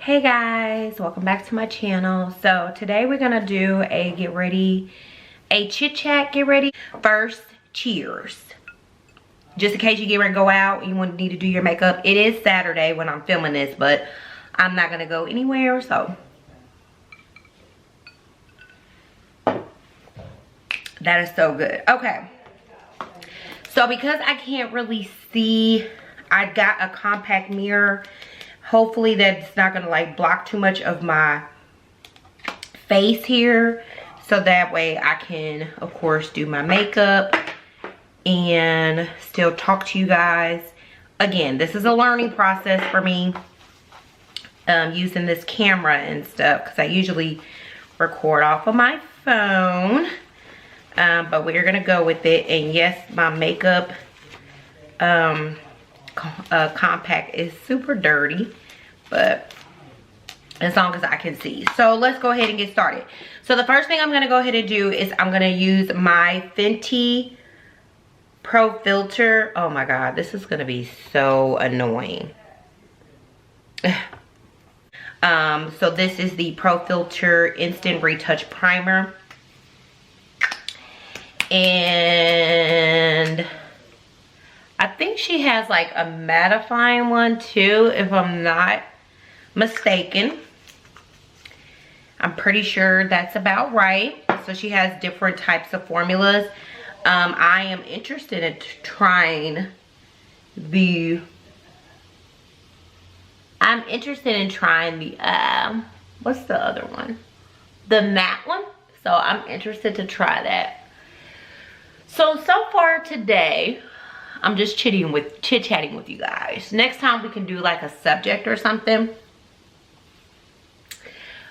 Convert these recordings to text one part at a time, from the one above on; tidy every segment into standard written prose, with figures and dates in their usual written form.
Hey guys, welcome back to my channel. So today we're gonna do a chit chat get ready. First, cheers. Just in case you get ready to go out and you need to do your makeup. It is Saturday when I'm filming this, but I'm not gonna go anywhere, so. That is so good. Okay. So because I can't really see, I got a compact mirror. Hopefully that's not gonna like block too much of my face here. So that way I can, of course, do my makeup and still talk to you guys. Again, this is a learning process for me, using this camera and stuff, because I usually record off of my phone. But we're gonna go with it. And yes, my makeup compact is super dirty, but as long as I can see. So let's go ahead and get started. So the first thing I'm gonna go ahead and do is I'm gonna use my Fenty Pro Filter. Oh my God, this is gonna be so annoying. So this is the Pro Filter Instant Retouch Primer. And I think she has like a mattifying one too, if I'm not mistaken. I'm pretty sure that's about right. So she has different types of formulas. I am interested in trying the what's the other one? The matte one. So I'm interested to try that. So far today, I'm just chit-chatting with you guys. Next time we can do like a subject or something.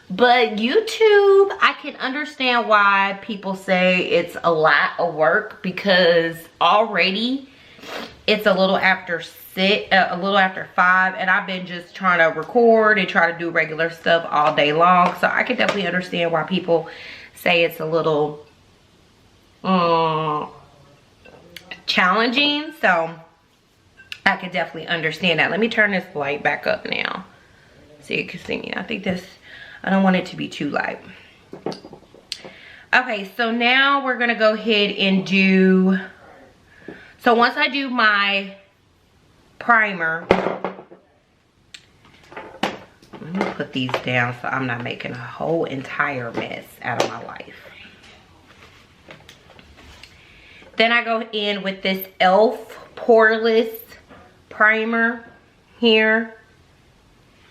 But YouTube, I can understand why people say it's a lot of work, because already it's a little after 5, and I've been just trying to record and try to do regular stuff all day long. So I can definitely understand why people say it's a little challenging. So I could definitely understand that. Let me turn this light back up now so you can see me. I don't want it to be too light. Okay, so now we're gonna go ahead and do, so once I do my primer, let me put these down so I'm not making a whole entire mess out of my life. Then I go in with this e.l.f. Poreless Primer here.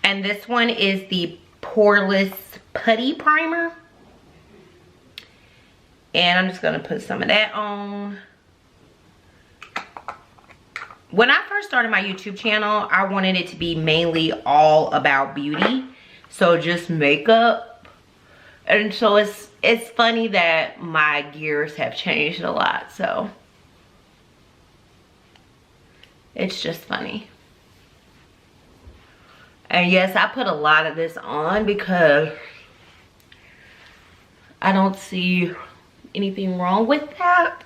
And this one is the Poreless Putty Primer. And I'm just going to put some of that on. When I first started my YouTube channel, I wanted it to be mainly all about beauty. So just makeup. And so it's funny that my gears have changed a lot, so it's just funny. And yes, I put a lot of this on because I don't see anything wrong with that.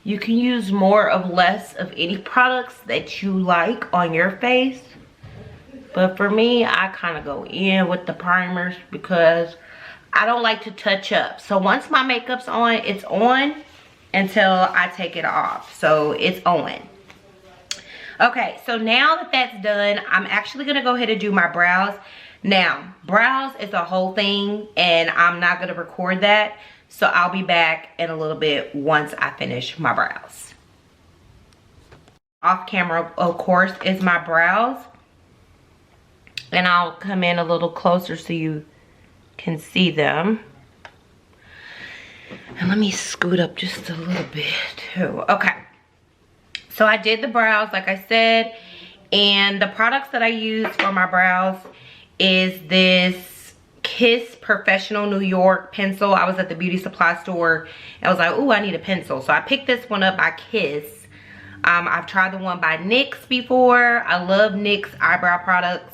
You can use more of less of any products that you like on your face. But for me, I kind of go in with the primers because I don't like to touch up. So once my makeup's on, it's on until I take it off. So it's on. Okay, so now that that's done, I'm actually going to go ahead and do my brows. Now, brows is a whole thing, and I'm not going to record that. So I'll be back in a little bit once I finish my brows. Off camera, of course, is my brows. And I'll come in a little closer so you can see them. And let me scoot up just a little bit too. Okay. So I did the brows, like I said. And the products that I use for my brows is this Kiss Professional New York pencil. I was at the beauty supply store. And I was like, ooh, I need a pencil. So I picked this one up by Kiss. I've tried the one by NYX before. I love NYX eyebrow products.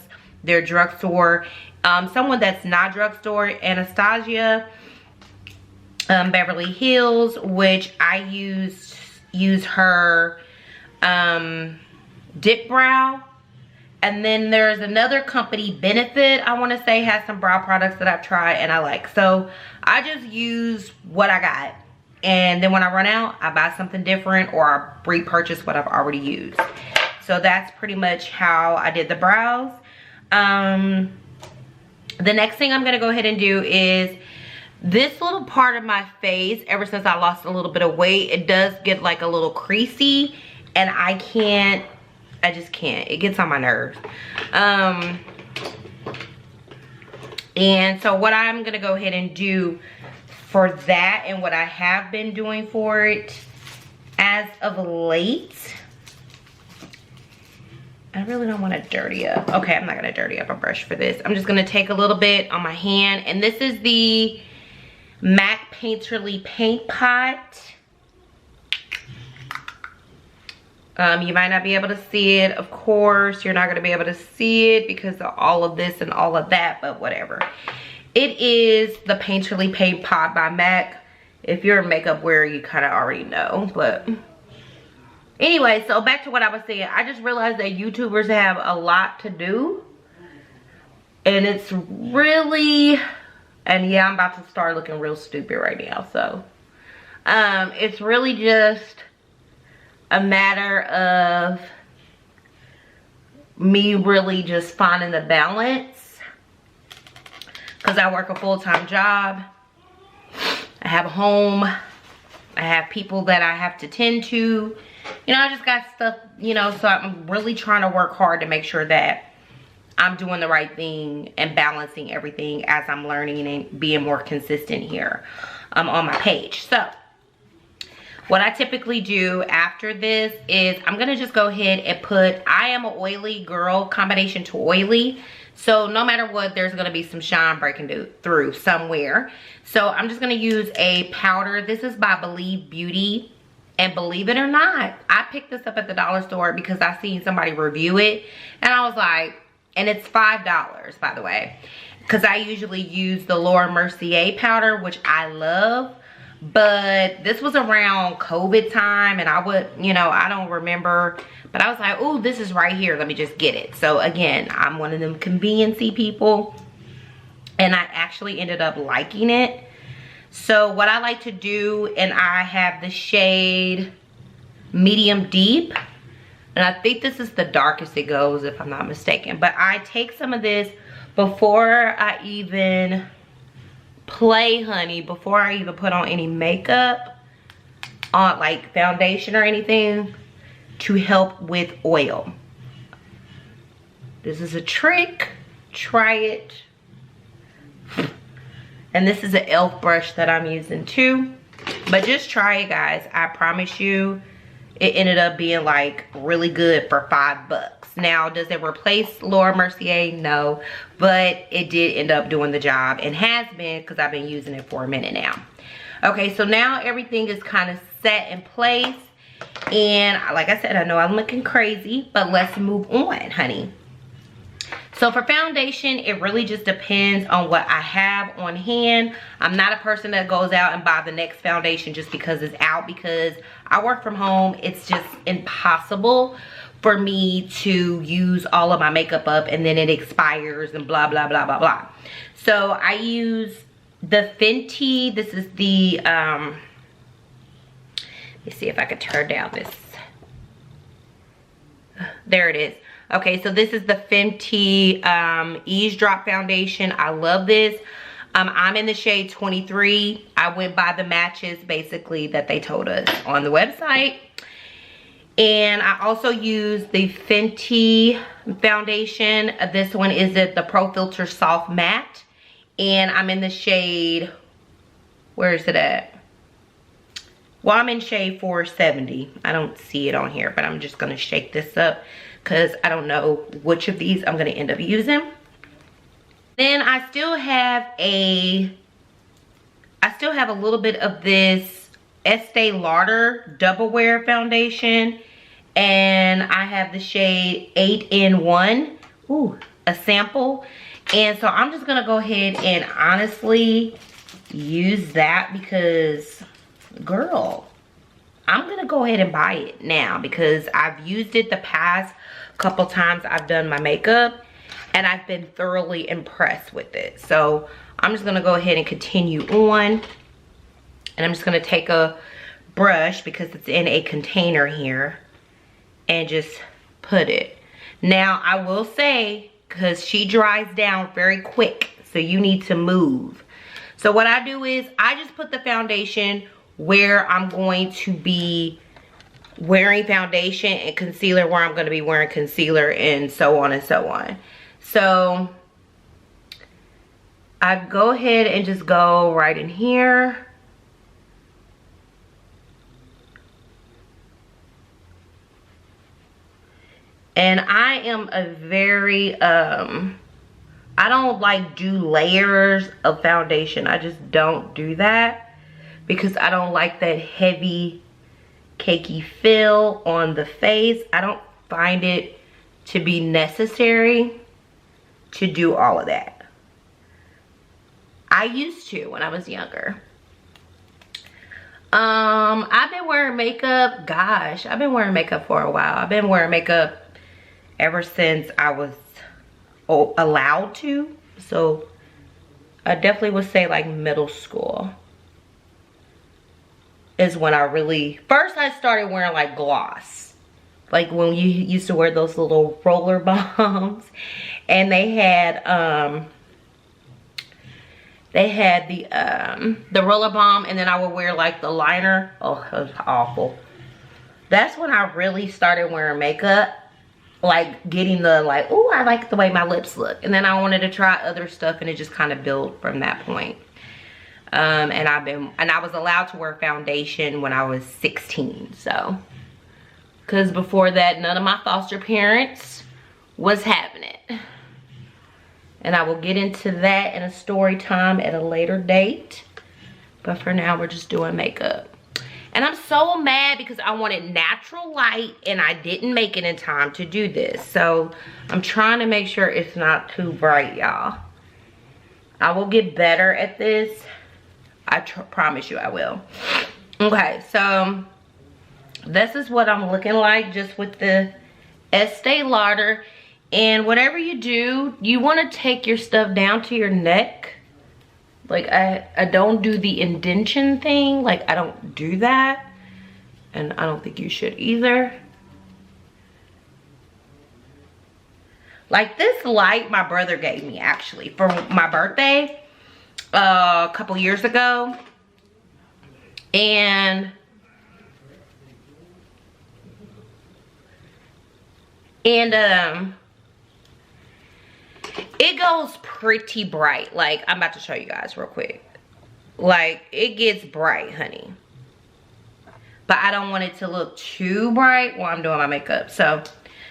Their drugstore. Someone that's not drugstore, Anastasia, Beverly Hills, which I use her dip brow And then there's another company, Benefit, I want to say, has some brow products that I've tried and I like. So I just use what I got. And then when I run out, I buy something different or I repurchase what I've already used. So that's pretty much how I did the brows. The next thing I'm going to go ahead and do is this little part of my face. Ever since I lost a little bit of weight, it does get like a little creasy. And I just can't. It gets on my nerves. And so what I'm going to go ahead and do for that, and what I have been doing for it as of late, I really don't want to dirty up. Okay, I'm not going to dirty up a brush for this. I'm just going to take a little bit on my hand, and this is the MAC Painterly Paint Pot. You might not be able to see it, of course. You're not going to be able to see it because of all of this and all of that, but whatever. It is the Painterly Paint Pot by MAC. If you're a makeup wearer, you kind of already know. But anyway, so back to what I was saying. I just realized that YouTubers have a lot to do. And it's really, and yeah, I'm about to start looking real stupid right now. So it's really just a matter of me really just finding the balance. Because I work a full-time job. I have a home. I have people that I have to tend to. You know, I just got stuff, you know, so I'm really trying to work hard to make sure that I'm doing the right thing and balancing everything as I'm learning and being more consistent here on my page. So what I typically do after this is I'm going to just go ahead and put, I am an oily girl, combination to oily. So no matter what, there's going to be some shine breaking through somewhere. So I'm just going to use a powder. This is by Believe Beauty. And believe it or not, I picked this up at the dollar store because I seen somebody review it. And I was like, and it's $5, by the way. Because I usually use the Laura Mercier powder, which I love. But this was around COVID time, and I would, you know, I don't remember, but I was like, oh, this is right here, let me just get it. So again, I'm one of them conveniency people, and I actually ended up liking it. So what I like to do, and I have the shade Medium Deep, and I think this is the darkest it goes if I'm not mistaken, but I take some of this before I even play, honey, before I even put on any makeup, on like foundation or anything, to help with oil. This is a trick, try it. And this is an e.l.f. brush that I'm using too, but just try it, guys. I promise you, it ended up being like really good for $5. Now, does it replace Laura Mercier? No, but it did end up doing the job, and has been, because I've been using it for a minute now. Okay, so now everything is kind of set in place, and like I said, I know I'm looking crazy, but let's move on, honey. So for foundation, it really just depends on what I have on hand. I'm not a person that goes out and buy the next foundation just because it's out, because I work from home. It's just impossible for me to use all of my makeup up and then it expires and blah, blah, blah, blah, blah. So I use the Fenty. This is the, let me see if I could turn down this. There it is. Okay, so this is the Fenty Eavesdrop Foundation. I love this. I'm in the shade 23. I went by the matches basically that they told us on the website. And I also use the Fenty foundation. This one is the Pro Filter Soft Matte. And I'm in the shade, where is it at? Well, I'm in shade 470. I don't see it on here, but I'm just going to shake this up because I don't know which of these I'm going to end up using. Then I still have a little bit of this Estee Lauder Double Wear Foundation. And I have the shade 8N1. Ooh, a sample. And so I'm just going to go ahead and honestly use that because, girl, I'm going to go ahead and buy it now because I've used it the past couple times I've done my makeup, and I've been thoroughly impressed with it. So I'm just gonna go ahead and continue on. And I'm just gonna take a brush, because it's in a container here, and just put it. Now I will say, because she dries down very quick, so you need to move. So what I do is I just put the foundation where I'm going to be wearing foundation, and concealer where I'm going to be wearing concealer, and so on and so on. So I go ahead and just go right in here. And I am a very, I don't like do layers of foundation. I just don't do that, because I don't like that heavy, cakey feel on the face. I don't find it to be necessary to do all of that. I used to when I was younger. I've been wearing makeup, gosh, I've been wearing makeup for a while. I've been wearing makeup ever since I was allowed to. So I definitely would say like middle school is when I really, first I started wearing like gloss. Like when you used to wear those little roller balms, and they had the roller balm, and then I would wear like the liner. Oh, it was awful. That's when I really started wearing makeup. Like getting the like, oh, I like the way my lips look. And then I wanted to try other stuff, and it just kind of built from that point. And I was allowed to wear foundation when I was 16. So, because before that, none of my foster parents was having it. And I will get into that in a story time at a later date. But for now, we're just doing makeup. And I'm so mad because I wanted natural light, and I didn't make it in time to do this. So I'm trying to make sure it's not too bright, y'all. I will get better at this. I promise you I will. Okay, so this is what I'm looking like just with the Estee Lauder. And whatever you do, you want to take your stuff down to your neck. Like I don't do the indentation thing. Like I don't do that. And I don't think you should either. Like this light my brother gave me actually for my birthday a couple years ago. And it goes pretty bright. Like I'm about to show you guys real quick. Like it gets bright, honey. But I don't want it to look too bright while I'm doing my makeup. So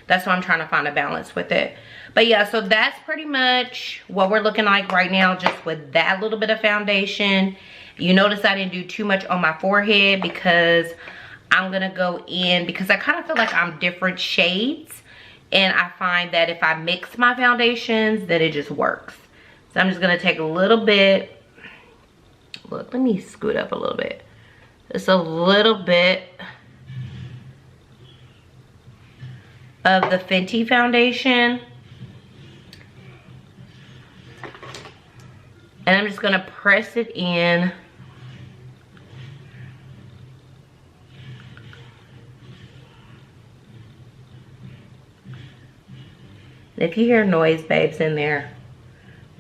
that's why I'm trying to find a balance with it. But yeah, so that's pretty much what we're looking like right now, just with that little bit of foundation. You notice I didn't do too much on my forehead because I'm gonna go in, because I kind of feel like I'm different shades. And I find that if I mix my foundations, that it just works. So I'm just gonna take a little bit. Look, let me scoot up a little bit. Just a little bit of the Fenty foundation. And I'm just gonna press it in. If you hear noise, babe's in there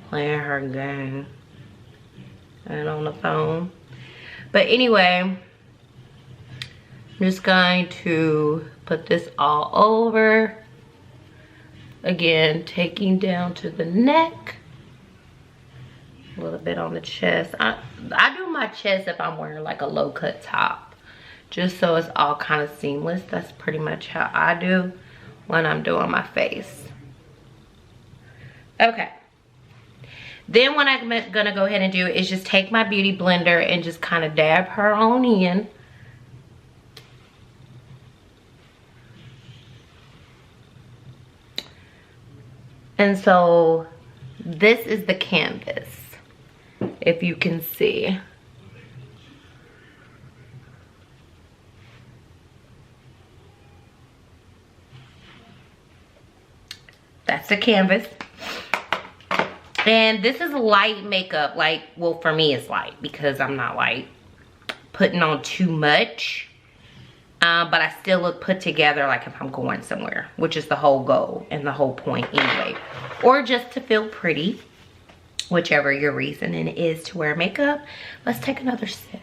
playing her game and on the phone. But anyway, I'm just going to put this all over. Again, taking down to the neck. A little bit on the chest. I do my chest if I'm wearing like a low cut top, just so it's all kind of seamless. That's pretty much how I do when I'm doing my face. Okay. Then what I'm gonna go ahead and do is just take my beauty blender and just kind of dab her on in. And so this is the canvas, if you can see. That's the canvas. And this is light makeup. Like, well, for me it's light because I'm not like putting on too much. But I still look put together like if I'm going somewhere, which is the whole goal and the whole point anyway. Or just to feel pretty, whichever your reasoning is to wear makeup. Let's take another sip.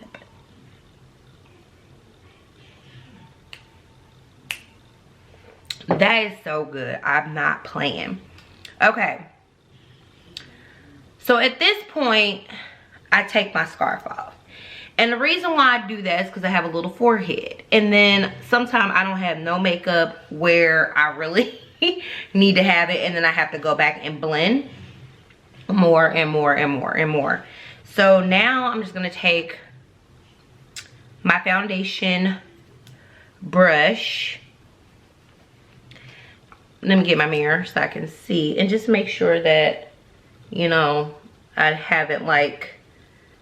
That is so good. I'm not playing. Okay. So at this point, I take my scarf off. And the reason why I do that is because I have a little forehead. And then sometimes I don't have no makeup where I really need to have it. And then I have to go back and blend more and more and more and more. So now I'm just going to take my foundation brush. Let me get my mirror so I can see. And just make sure that, you know, I haven't like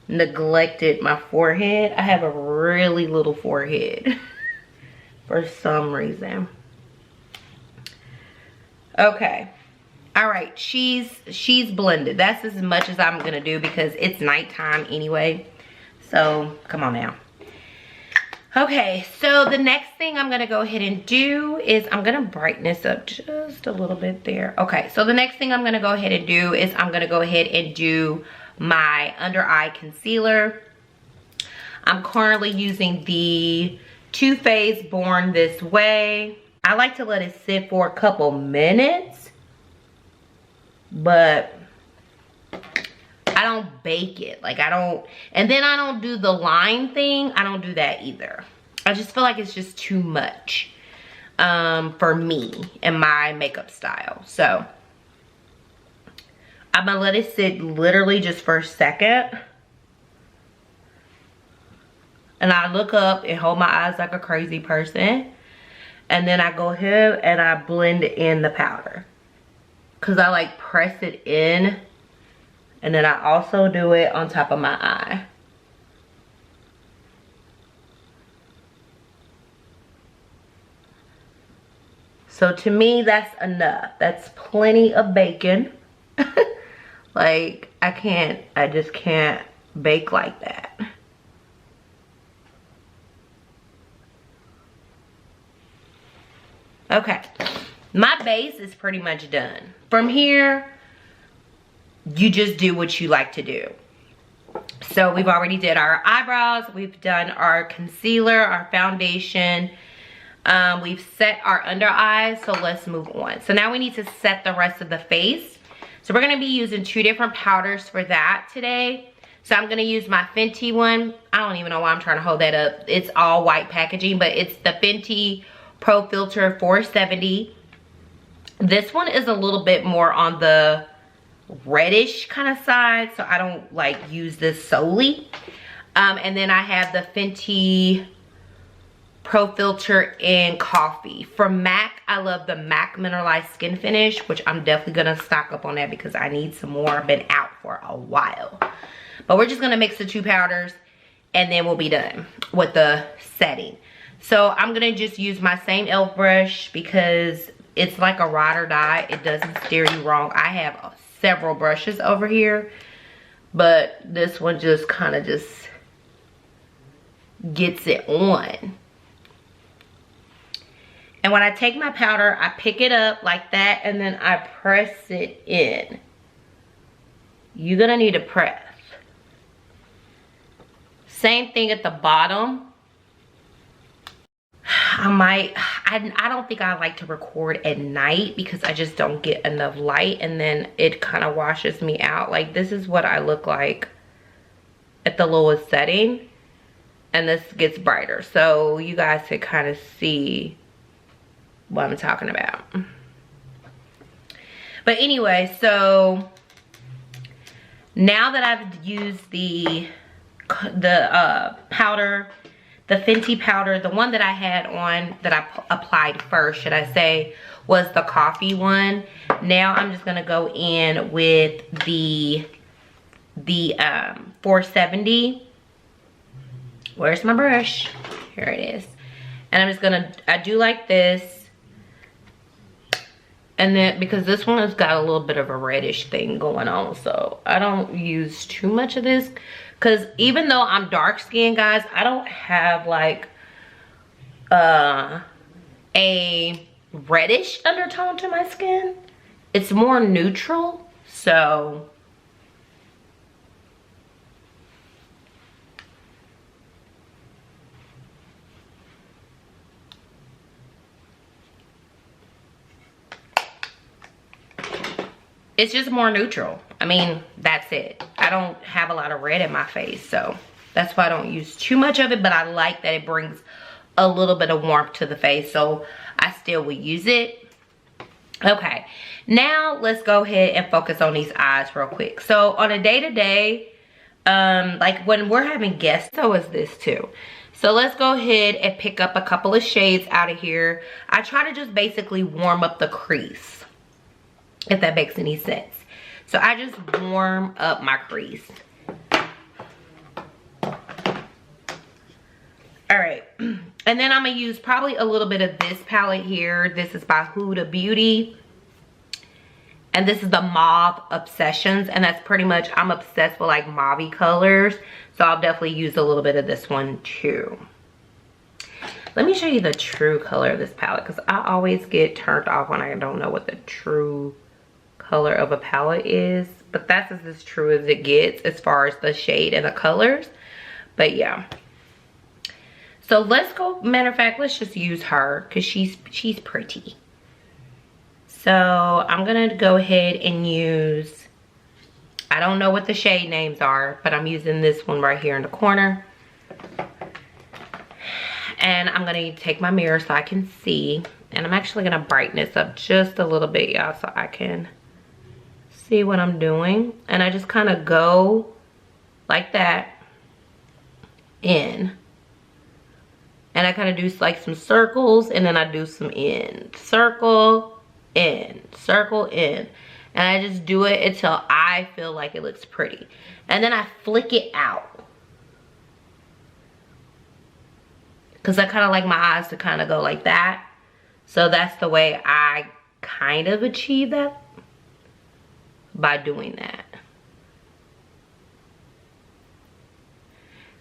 neglected my forehead. I have a really little forehead for some reason. Okay. All right, she's blended. That's as much as I'm gonna do because it's nighttime anyway. So come on now. Okay, so the next thing I'm gonna go ahead and do is I'm gonna brighten this up just a little bit there. Okay, so the next thing I'm gonna go ahead and do is I'm gonna go ahead and do my under eye concealer. I'm currently using the Too Faced Born This Way. I like to let it sit for a couple minutes, but I don't bake it. Like I don't, and then I don't do the line thing. I don't do that either. I just feel like it's just too much for me and my makeup style. So I'm gonna let it sit literally just for a second. And I look up and hold my eyes like a crazy person. And then I go ahead and I blend in the powder. Cause I like press it in. And then I also do it on top of my eye. So to me, that's enough. That's plenty of baking. Like, I just can't bake like that. Okay, my base is pretty much done. From here, you just do what you like to do. So we've already did our eyebrows, we've done our concealer, our foundation, we've set our under eyes, so let's move on. So now we need to set the rest of the face. So we're gonna be using two different powders for that today. So I'm gonna use my Fenty one. I don't even know why I'm trying to hold that up. It's all white packaging, but it's the Fenty Pro Filter 470. This one is a little bit more on the reddish kind of side, so I don't like use this solely. And then I have the Fenty Pro Filter in Coffee. From MAC, I love the MAC Mineralized Skin Finish, which I'm definitely gonna stock up on that because I need some more. I've been out for a while. But we're just gonna mix the two powders and then we'll be done with the setting. So I'm gonna just use my same e.l.f. brush because it's like a ride or die. It doesn't steer you wrong. I have several brushes over here, but this one just kind of just gets it on. And when I take my powder, I pick it up like that and then I press it in. You're gonna need to press. Same thing at the bottom. I don't think I like to record at night because I just don't get enough light and then it kind of washes me out. Like this is what I look like at the lowest setting and this gets brighter. So you guys can kind of see what I'm talking about. But anyway, so now that I've used the powder, the Fenty powder, the one that I had on, that I applied first, should I say, was the coffee one. Now I'm just gonna go in with the 470. Where's my brush? Here it is. And I'm just gonna, I do like this. And then because this one has got a little bit of a reddish thing going on, so I don't use too much of this, because even though I'm dark skinned, guys, I don't have like a reddish undertone to my skin. It's more neutral, so it's just more neutral. I mean, that's it. I don't have a lot of red in my face, so that's why I don't use too much of it, but I like that it brings a little bit of warmth to the face, so I still would use it. Okay, now let's go ahead and focus on these eyes real quick. So on a day-to-day, like when we're having guests, so is this too. So let's go ahead and pick up a couple of shades out of here. I try to just basically warm up the crease, if that makes any sense. So I just warm up my crease. All right, and then I'm gonna use probably a little bit of this palette here. This is by Huda Beauty. And this is the Mauve Obsessions, and that's pretty much, I'm obsessed with like mauve colors. So I'll definitely use a little bit of this one too. Let me show you the true color of this palette, because I always get turned off when I don't know what the true color of a palette is. But that's as true as it gets as far as the shade and the colors. But yeah. So let's go, matter of fact, let's just use her because she's pretty. So I'm gonna go ahead and use, I don't know what the shade names are, but I'm using this one right here in the corner. And I'm gonna take my mirror so I can see. And I'm actually gonna brighten this up just a little bit, y'all, so I can see what I'm doing. And I just kind of go like that in. And I kind of do like some circles, and then I do some in. Circle, in, circle, in. And I just do it until I feel like it looks pretty. And then I flick it out. Because I kind of like my eyes to kind of go like that. So that's the way I kind of achieve that. By doing that.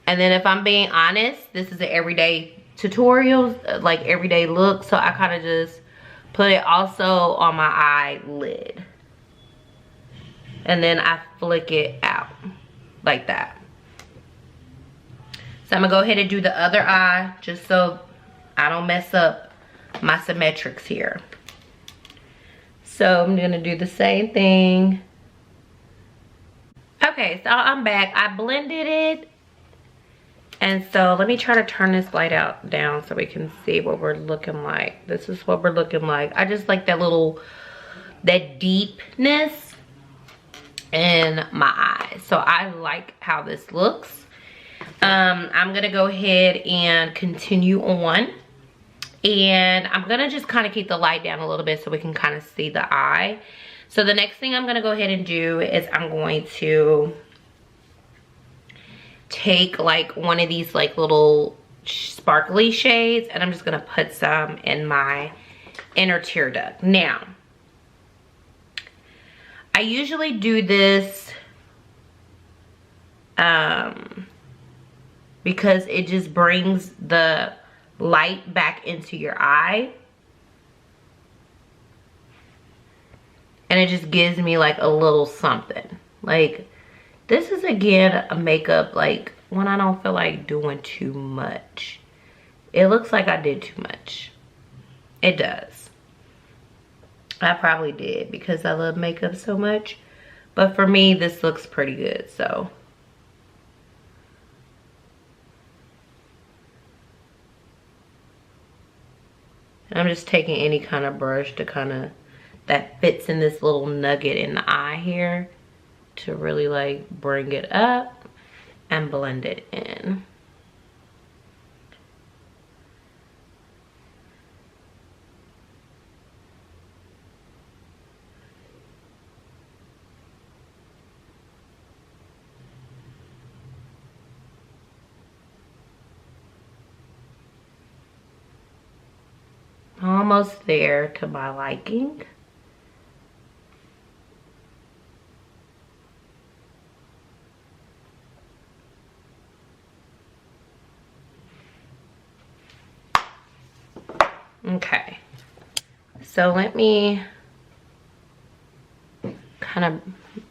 And then if I'm being honest, this is an everyday tutorial, like everyday look. So I kind of just put it also on my eyelid. And then I flick it out like that. So I'm gonna go ahead and do the other eye just so I don't mess up my symmetrics here. So I'm gonna do the same thing. Okay, so I'm back. I blended it. And so let me try to turn this light out down so we can see what we're looking like. This is what we're looking like. I just like that deepness in my eyes. So I like how this looks. I'm gonna go ahead and continue on. And I'm gonna just kind of keep the light down a little bit so we can kind of see the eye. So the next thing I'm gonna go ahead and do is I'm going to take like one of these like little sparkly shades, and I'm just gonna put some in my inner tear duct. Now, I usually do this because it just brings the light back into your eye. And it just gives me like a little something. Like, this is again a makeup like when I don't feel like doing too much. It looks like I did too much. It does. I probably did because I love makeup so much. But for me, this looks pretty good, so. I'm just taking any kind of brush to kind of, that fits in this little nugget in the eye here, to really like bring it up and blend it in. Almost there to my liking. Okay. So let me kind of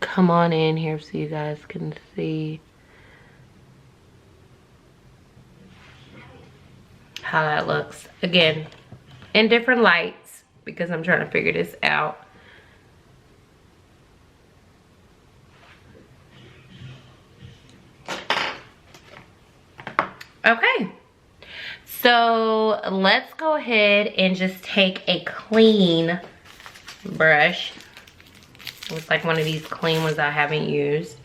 come on in here so you guys can see how that looks. Again, in different lights because I'm trying to figure this out. Okay. So let's go ahead and just take a clean brush. It's like one of these clean ones I haven't used.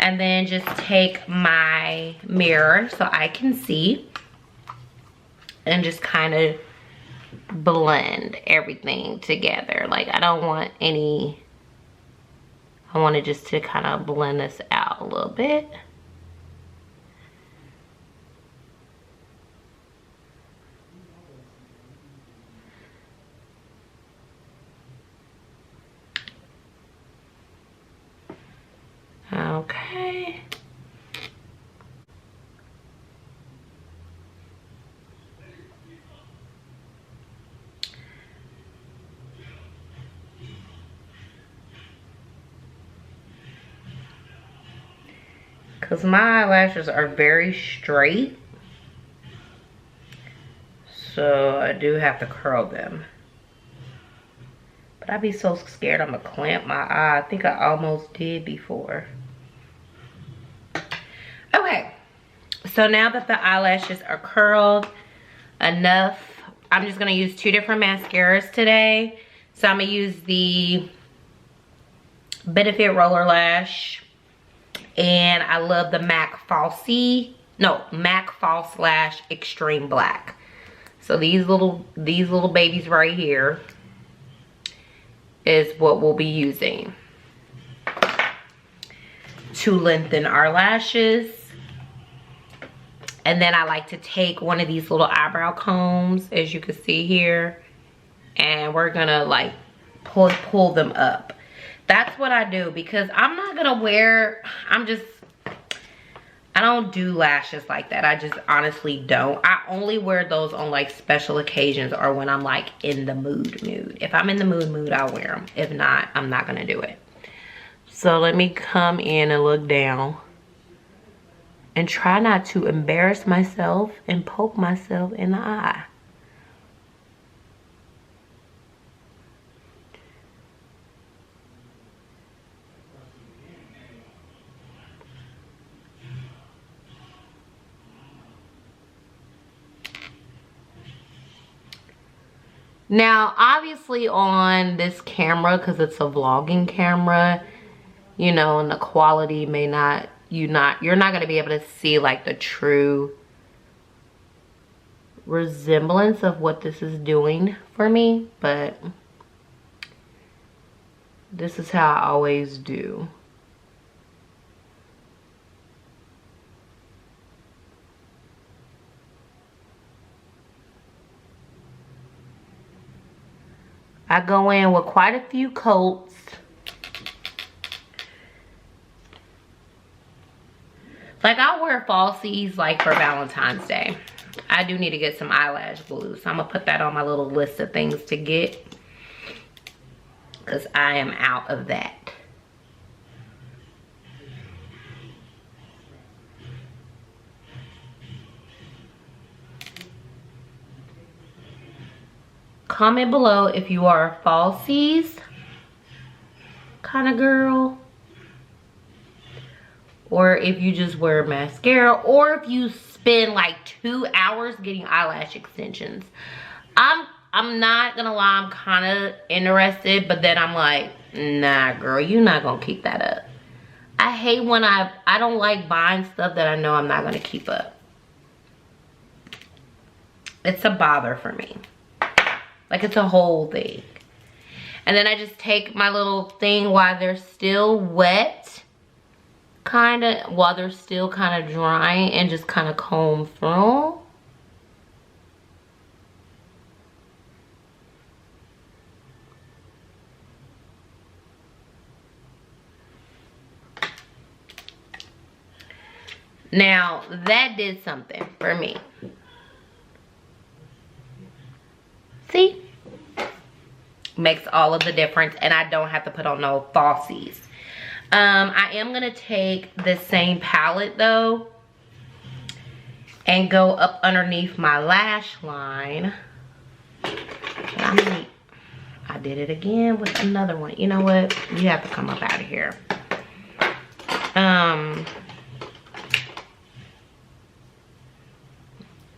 And then just take my mirror so I can see. And just kind of blend everything together. Like I don't want any, I want it just to kind of blend this out a little bit. Okay. Because my eyelashes are very straight. So I do have to curl them. But I'd be so scared I'm gonna clamp my eye. I think I almost did before. Okay. So now that the eyelashes are curled enough, I'm just gonna use two different mascaras today. So I'm gonna use the Benefit Roller Lash. And I love the MAC False Lash Extreme Black. So these little babies right here is what we'll be using to lengthen our lashes. And then I like to take one of these little eyebrow combs, as you can see here, and we're gonna like pull them up. That's what I do because I'm not gonna wear, I don't do lashes like that. I just honestly don't. I only wear those on like special occasions or when I'm like in the mood. If I'm in the mood, I'll wear them. If not, I'm not gonna do it. So let me come in and look down and try not to embarrass myself and poke myself in the eye. Now, obviously on this camera, because it's a vlogging camera, you know, and the quality may not, you're not going to be able to see like the true resemblance of what this is doing for me, but this is how I always do. I go in with quite a few coats. Like I'll wear falsies like for Valentine's Day. I do need to get some eyelash glue, so I'm gonna put that on my little list of things to get, because I am out of that. Comment below if you are a falsies kind of girl, or if you just wear mascara, or if you spend like 2 hours getting eyelash extensions. I'm not gonna lie, I'm kind of interested, but then I'm like, nah girl, you're not gonna keep that up. I hate when I don't like buying stuff that I know I'm not gonna keep up. It's a bother for me. Like it's a whole thing. And then I just take my little thing while they're still wet, while they're still kind of drying, and just kind of comb through. Now that did something for me. makes all of the difference, and I don't have to put on no falsies. I am gonna take this same palette though and go up underneath my lash line. I did it again with another one. You know what? You have to come up out of here.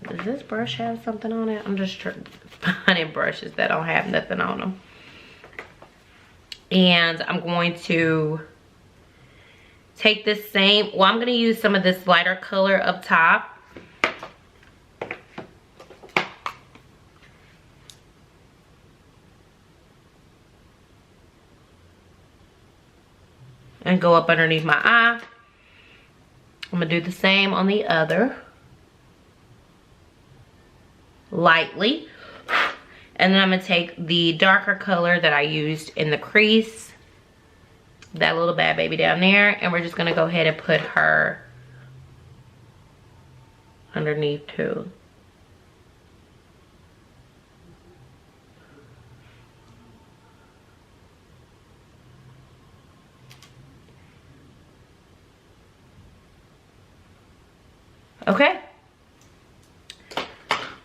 Does this brush have something on it? I'm just finding brushes that don't have nothing on them. And I'm going to take this same, well, I'm going to use some of this lighter color up top. And go up underneath my eye. I'm going to do the same on the other. Lightly. And then I'm going to take the darker color that I used in the crease. That little bad baby down there. And we're just going to go ahead and put her underneath too. Okay.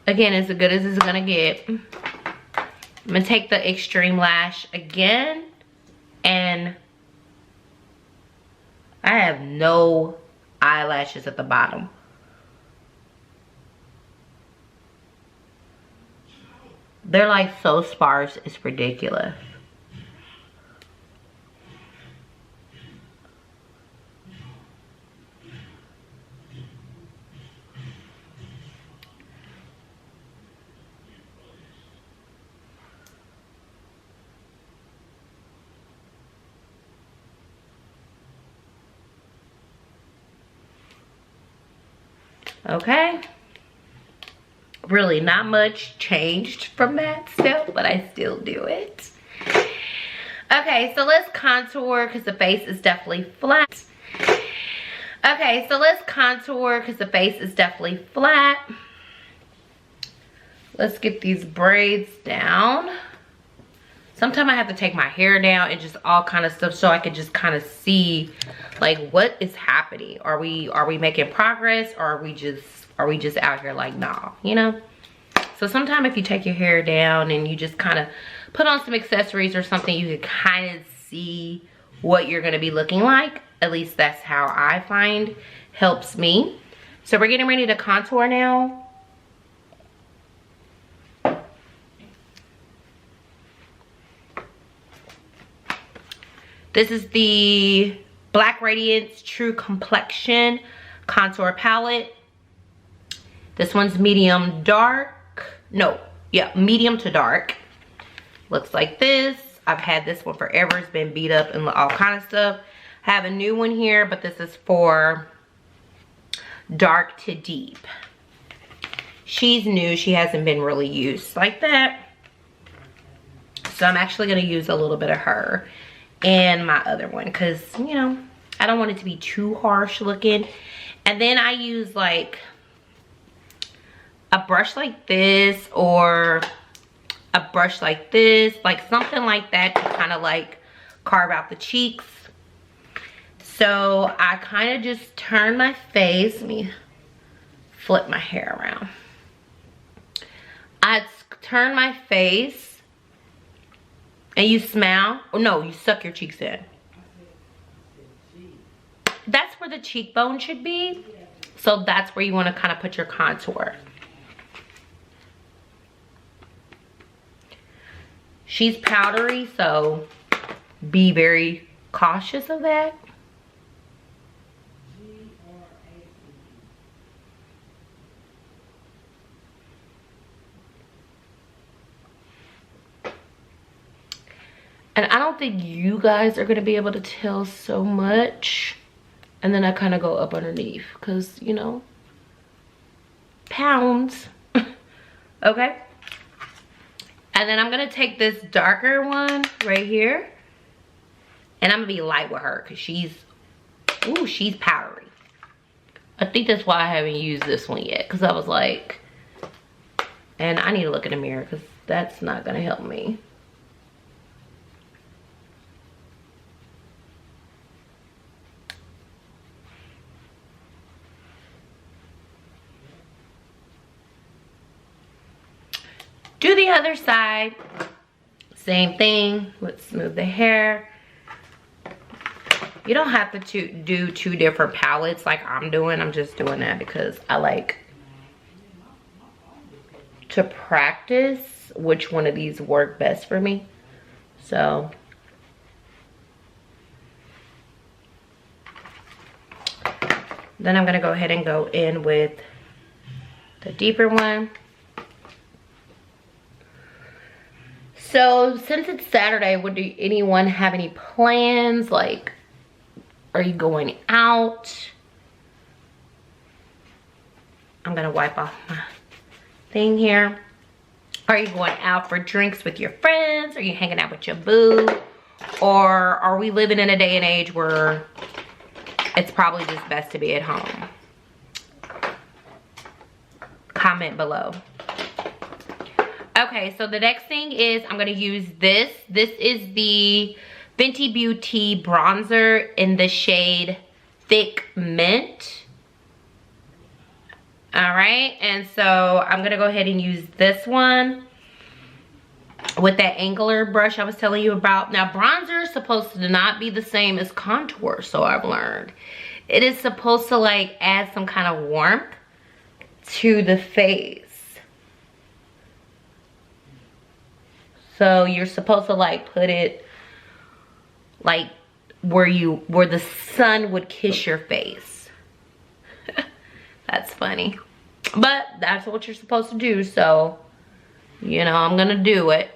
Again, it's as good as it's gonna get. I'm gonna take the extreme lash again, and I have no eyelashes at the bottom. They're like so sparse, it's ridiculous. Okay, really not much changed from that still, but I still do it. Okay, so let's contour because the face is definitely flat. Okay, so let's contour because the face is definitely flat. Let's get these braids down. Sometimes I have to take my hair down and just all kind of stuff so I can just kind of see like what is happening. Are we making progress, or are we just out here like nah, you know? So sometimes if you take your hair down and you just kind of put on some accessories or something, you can kind of see what you're going to be looking like. At least that's how I find helps me. So we're getting ready to contour now. This is the Black Radiance True Complexion Contour Palette. This one's medium dark. No, yeah, medium to dark. Looks like this. I've had this one forever. It's been beat up and all kind of stuff. I have a new one here, but this is for dark to deep. She's new. She hasn't been really used like that. So I'm actually going to use a little bit of her and my other one because, you know, I don't want it to be too harsh looking. And then I use like a brush like this or a brush like this, like something like that to kind of like carve out the cheeks. So I kind of just turn my face. Let me flip my hair around. I turn my face and you smile. Oh no, you suck your cheeks in. That's where the cheekbone should be. So that's where you want to kind of put your contour. She's powdery, so be very cautious of that. And I don't think you guys are going to be able to tell so much. And then I kind of go up underneath because, you know, pounds. Okay. And then I'm going to take this darker one right here. And I'm going to be light with her because she's powdery. I think that's why I haven't used this one yet. Because I was like, and I need to look in the mirror because that's not going to help me. Do the other side. Same thing. Let's smooth the hair. You don't have to do 2 different palettes like I'm doing. I'm just doing that because I like to practice which one of these work best for me. So then I'm gonna go ahead and go in with the deeper one. So since it's Saturday, would anyone have any plans? Like, are you going out? I'm gonna wipe off my thing here. Are you going out for drinks with your friends? Are you hanging out with your boo? Or are we living in a day and age where it's probably just best to be at home? Comment below. Okay, so the next thing is I'm gonna use this. This is the Fenty Beauty bronzer in the shade Thick Mint. All right, and so I'm gonna go ahead and use this one with that angular brush I was telling you about. Now, bronzer is supposed to not be the same as contour, so I've learned. It is supposed to like add some kind of warmth to the face. So you're supposed to like put it like where the sun would kiss your face. That's funny. But that's what you're supposed to do, so you know, I'm gonna do it.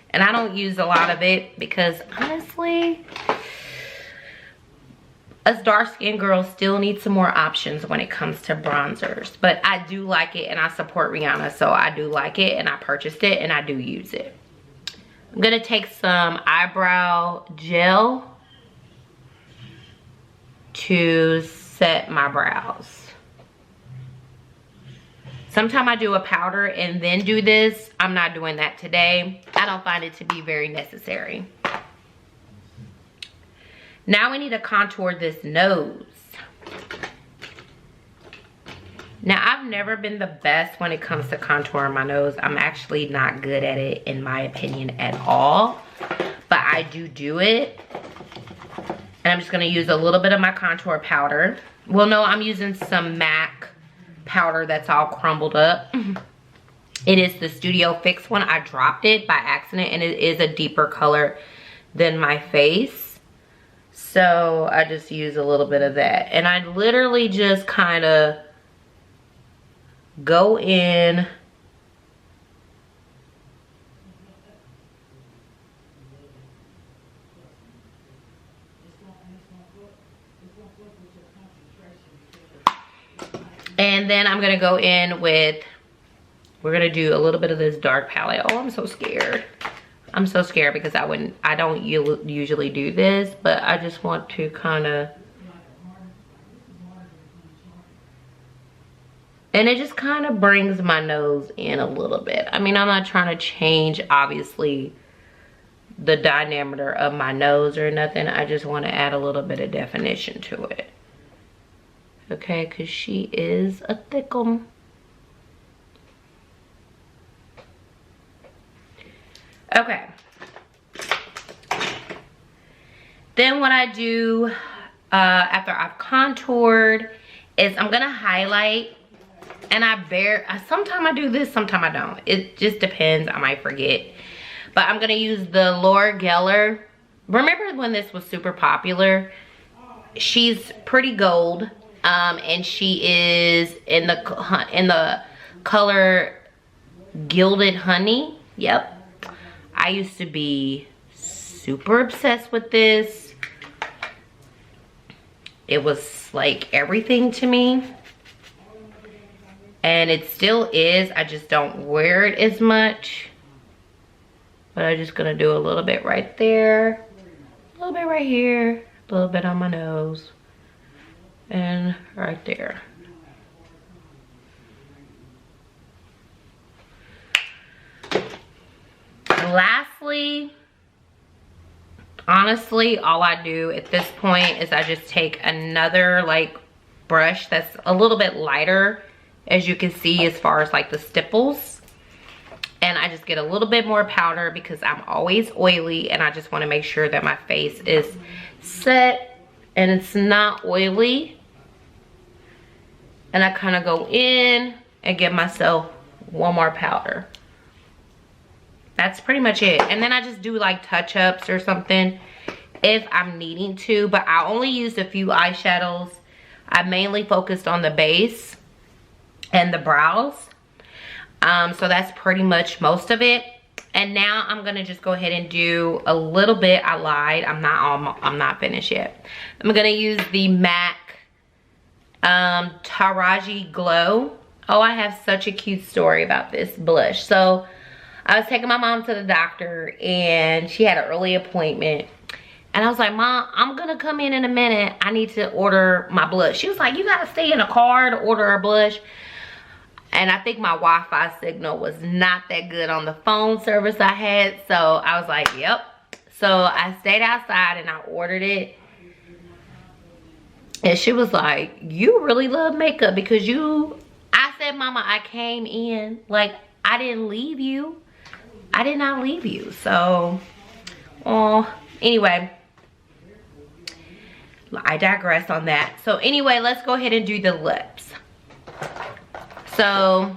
And I don't use a lot of it because honestly, us dark-skinned girls still need some more options when it comes to bronzers. But I do like it and I support Rihanna, so I do like it and I purchased it and I do use it. I'm gonna take some eyebrow gel to set my brows. Sometimes I do a powder and then do this. I'm not doing that today. I don't find it to be very necessary. Now we need to contour this nose. Now, I've never been the best when it comes to contouring my nose. I'm actually not good at it, in my opinion, at all. But I do it. And I'm just gonna use a little bit of my contour powder. Well, no, I'm using some MAC powder that's all crumbled up. It is the Studio Fix one. I dropped it by accident and it is a deeper color than my face. So I just use a little bit of that. And I literally just kind of go in and then I'm gonna go in with, we're gonna do a little bit of this dark palette. Oh, I'm so scared. I'm so scared because I don't usually do this, but I just want to kind of, and it just kind of brings my nose in a little bit. I mean, I'm not trying to change, obviously, the diameter of my nose or nothing. I just want to add a little bit of definition to it. Okay, because she is a thickum. Okay. Then what I do after I've contoured is I'm gonna highlight, and sometimes I do this, sometimes I don't. It just depends, I might forget. But I'm gonna use the Laura Geller. Remember when this was super popular? She's pretty gold, and she is in the color Gilded Honey. Yep. I used to be super obsessed with this. It was like everything to me. And it still is. I just don't wear it as much. But I'm just gonna do a little bit right there. A little bit right here. A little bit on my nose. And right there. Lastly, honestly, all I do at this point is I just take another like brush that's a little bit lighter as you can see, as far as like the stipples. And I just get a little bit more powder because I'm always oily, and I just want to make sure that my face is set and it's not oily. And I kind of go in and give myself one more powder. That's pretty much it. And then I just do like touch-ups or something if I'm needing to, but I only used a few eyeshadows. I mainly focused on the base and the brows. So that's pretty much most of it. And now I'm gonna just go ahead and do a little bit. I lied, I'm not finished yet. I'm gonna use the MAC Taraji Glow. Oh, I have such a cute story about this blush. So I was taking my mom to the doctor, and she had an early appointment. And I was like, Mom, I'm gonna come in a minute. I need to order my blush. She was like, you gotta stay in a car to order a blush. And I think my Wi-Fi signal was not that good on the phone service I had. So I was like, yep. So I stayed outside and I ordered it. And she was like, you really love makeup because I said, Mama, I came in. Like, I didn't leave you. I did not leave you. So, anyway. I digress on that. So anyway, let's go ahead and do the lips. So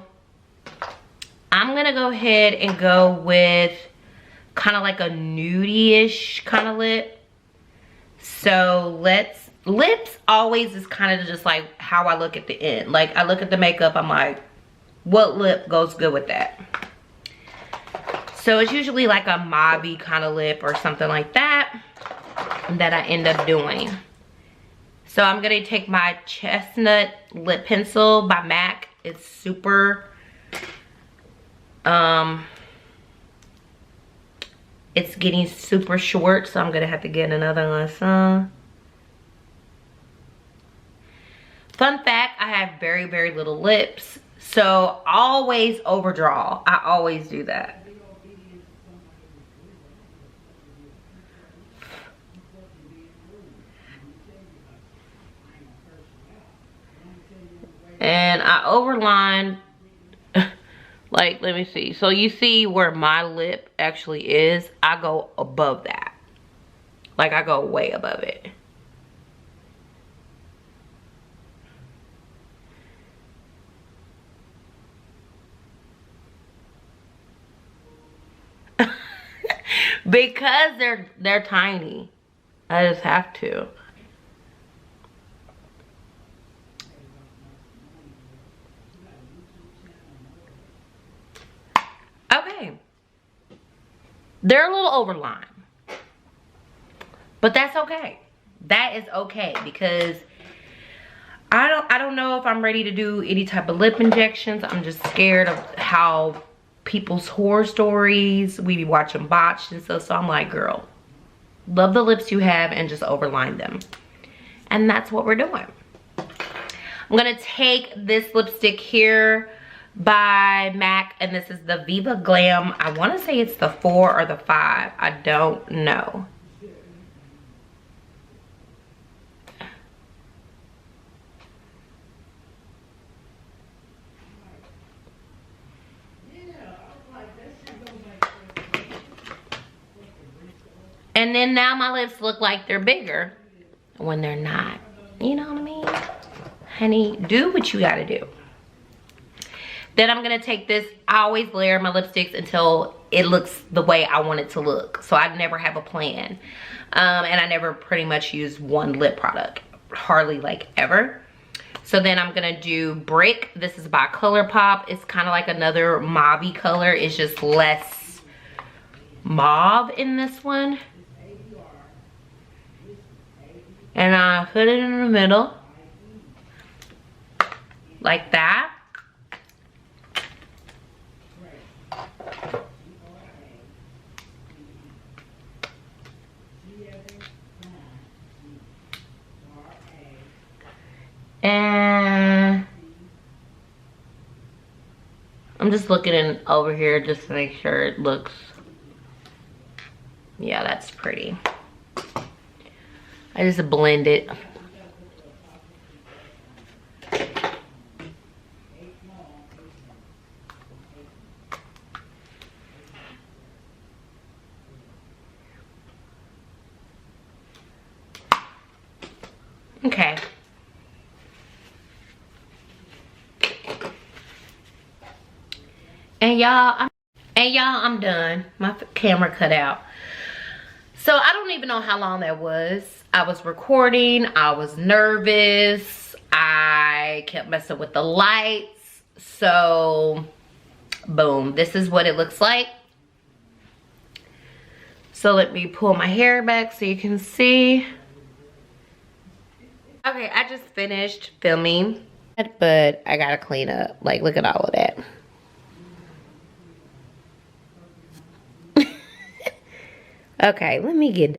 I'm gonna go ahead and go with kind of like a nudie-ish kind of lip. So lips always is kind of just like how I look at the end. Like, I look at the makeup, I'm like, what lip goes good with that? So it's usually like a mauve kind of lip or something like that I end up doing. So I'm gonna take my Chestnut lip pencil by MAC. It's super, it's getting super short, so I'm gonna have to get another one. Fun fact, I have very, very little lips, so always overdraw. I always do that. And I overline, like, let me see. So you see where my lip actually is? I go above that. Like, I go way above it. Because they're tiny. I just have to. Okay. They're a little overlined. But that's okay. That is okay because I don't know if I'm ready to do any type of lip injections. I'm just scared of how people's horror stories, we be watching botched and stuff. So I'm like, girl, love the lips you have and just overline them. And that's what we're doing. I'm gonna take this lipstick here by MAC, and this is the Viva Glam. I want to say it's the 4 or the 5. I don't know. And then now my lips look like they're bigger when they're not. You know what I mean? Honey, do what you gotta do. Then I'm gonna take this. I always layer my lipsticks until it looks the way I want it to look. So I never have a plan. And I never pretty much use one lip product. Hardly, like, ever. So then I'm gonna do Brick. This is by ColourPop. It's kind of like another mauve color. It's just less mauve in this one. And I put it in the middle. Like that. And I'm just looking in over here just to make sure it looks, yeah, that's pretty. I just blend it. Okay. And y'all, I'm done. My camera cut out. So I don't even know how long that was. I was recording, I was nervous, I kept messing with the lights. So, boom, this is what it looks like. So let me pull my hair back so you can see. Okay, I just finished filming, but I gotta clean up. Like, look at all of that. Okay, let me get